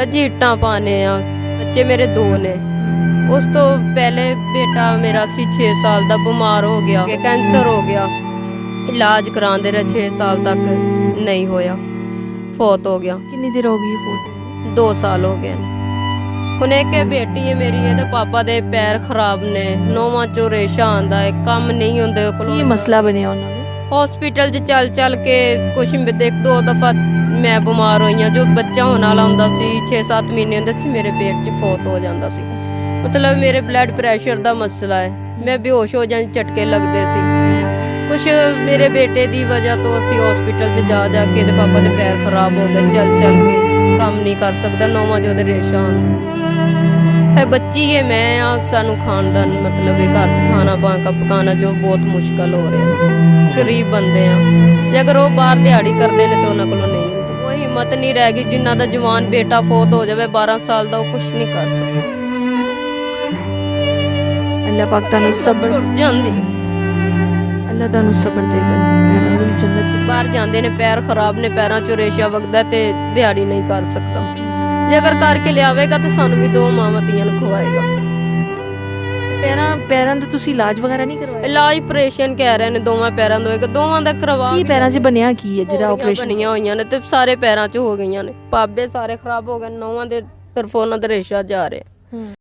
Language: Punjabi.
जी ਇੱਟਾਂ ਪਾਣੇ ਆ ਬੱਚੇ ਮੇਰੇ 2 ਨੇ। ਉਸ ਤੋਂ ਪਹਿਲੇ ਬੇਟਾ ਮੇਰਾ ਸੀ 6 ਸਾਲ ਦਾ, ਬਿਮਾਰ ਹੋ ਗਿਆ, ਕੈਂਸਰ ਹੋ ਗਿਆ। ਇਲਾਜ ਕਰਾਉਂਦੇ ਰਹੇ 6 ਸਾਲ ਤੱਕ ਨਹੀਂ ਹੋਇਆ, ਫੌਤ ਹੋ ਗਿਆ। ਕਿੰਨੀ ਦੇਰ ਹੋ ਗਈ ਫੋਟੋ? 2 ਸਾਲ ਹੋ ਗਏ ਨੇ। ਹੁਣ ਇੱਕ ਬੇਟੀ ਹੈ ਮੇਰੀ, ਇਹਦੇ ਪਾਪਾ ਦੇ ਪੈਰ ਖਰਾਬ ਨੇ, ਨੋਵਾਂ ਚੋਂ ਰੇਸ਼ਾ ਆਉਂਦਾ ਹੈ, ਕੰਮ ਨਹੀਂ ਹੁੰਦੇ ਕੋਲ। ਕੀ ਮਸਲਾ ਬਣਿਆ ਉਹਨਾਂ ਨੂੰ? ਹਸਪੀਟਲ 'ਚ ਚੱਲ ਕੇ ਕੁਛ 1-2 ਦਫਾ ਮੈਂ ਬਿਮਾਰ ਹੋਈ ਹਾਂ। ਜੋ ਬੱਚਾ ਹੋਣ ਵਾਲਾ ਹੁੰਦਾ ਸੀ 6-7 ਮਹੀਨੇ ਹੁੰਦੇ ਸੀ, ਮੇਰੇ ਪੇਟ 'ਚ ਫੌਤ ਹੋ ਜਾਂਦਾ ਸੀ। ਮਤਲਬ ਮੇਰੇ ਬਲੱਡ ਪ੍ਰੈਸ਼ਰ ਦਾ ਮਸਲਾ ਹੈ, ਮੈਂ ਬੇਹੋਸ਼ ਹੋ ਜਾਂਦੀ, ਝਟਕੇ ਲੱਗਦੇ ਸੀ। ਕੁਛ ਮੇਰੇ ਬੇਟੇ ਦੀ ਵਜ੍ਹਾ ਤੋਂ ਅਸੀਂ ਹਸਪੀਟਲ 'ਚ ਜਾ ਕੇ ਇਹਦੇ ਪਾਪਾ ਦੇ ਪੈਰ ਖਰਾਬ ਹੋ ਗਏ, ਚੱਲ ਕੇ ਕੰਮ ਨਹੀਂ ਕਰ ਸਕਦਾ, ਨੌਵਾਂ 'ਚ ਉਹਦੇ ਰੇਸ਼ਾ ਆਉਂਦਾ ਹੈ। ਬੱਚੀ ਹੈ, ਮੈਂ ਆ, ਸਾਨੂੰ ਖਾਣ ਦਾ ਮਤਲਬ ਇਹ ਘਰ 'ਚ ਖਾਣਾ ਪਕਾਉਣਾ ਜੋ ਬਹੁਤ ਮੁਸ਼ਕਲ ਹੋ ਰਿਹਾ। ਗਰੀਬ ਬੰਦੇ ਆ, ਜੇ ਅਗਰ ਉਹ ਬਾਹਰ ਦਿਹਾੜੀ ਕਰਦੇ ਨੇ ਤਾਂ ਉਹਨਾਂ ਕੋਲੋਂ ਨਹੀਂ ਹੁੰਦੀ। ਉਹ ਹਿੰਮਤ ਨਹੀਂ ਰਹਿ ਗਈ। ਜਿਨ੍ਹਾਂ ਦਾ ਜਵਾਨ ਬੇਟਾ ਫੌਤ ਹੋ ਜਾਵੇ 12 ਸਾਲ ਦਾ, ਉਹ ਕੁਛ ਨਹੀਂ ਕਰ ਸਕਦਾ। ਅੱਲਾਹ ਪਾਕ ਤੁਹਾਨੂੰ ਸਬਰ ਜਾਂਦੀ, ਅੱਲਾਹ ਤੁਹਾਨੂੰ ਸਬਰ ਦੇ ਉਹਨਾਂ ਨੂੰ ਵੀ ਜੰਨਤ 'ਚ। ਬਾਹਰ ਜਾਂਦੇ ਨੇ, ਪੈਰ ਖਰਾਬ ਨੇ, ਪੈਰਾਂ 'ਚੋਂ ਰੇਸ਼ਾ ਵਗਦਾ ਤੇ ਦਿਹਾੜੀ ਨਹੀਂ ਕਰ ਸਕਦਾ। ਜੇ ਅਗਰ ਕਰਕੇ ਲਿਆਵੇਗਾ ਤਾਂ ਸਾਨੂੰ ਵੀ 2 ਮਾਵਾਂ ਧੀਆਂ ਨੂੰ ਖਵਾਏਗਾ। ਪੈਰਾਂ ਦਾ ਤੁਸੀਂ ਇਲਾਜ ਵਗੈਰਾ ਨਹੀਂ ਕਰਵਾਇਆ? ਇਲਾਜ ਆਪਰੇਸ਼ਨ ਕਹਿ ਰਹੇ ਨੇ, 2 ਪੈਰਾਂ ਦਾ ਹੋਏਗਾ, 2 ਦਾ ਕਰਵਾ। ਕੀ ਪੈਰਾਂ 'ਚ ਬਣਿਆ ਕੀ ਹੈ ਜਿਹੜਾ ਆਪਰੇਸ਼ਨ ਬਣੀਆਂ ਹੋਈਆਂ ਨੇ ਤੇ ਸਾਰੇ ਪੈਰਾਂ 'ਚ ਹੋ ਗਈਆਂ ਨੇ, ਪਾਬੇ ਸਾਰੇ ਖਰਾਬ ਹੋ ਗਏ, 9 ਦੇ ਤਰਫੋਂ ਉਹਨਾਂ ਦਾ ਰੇਸ਼ਾ ਜਾ ਰਿਹਾ।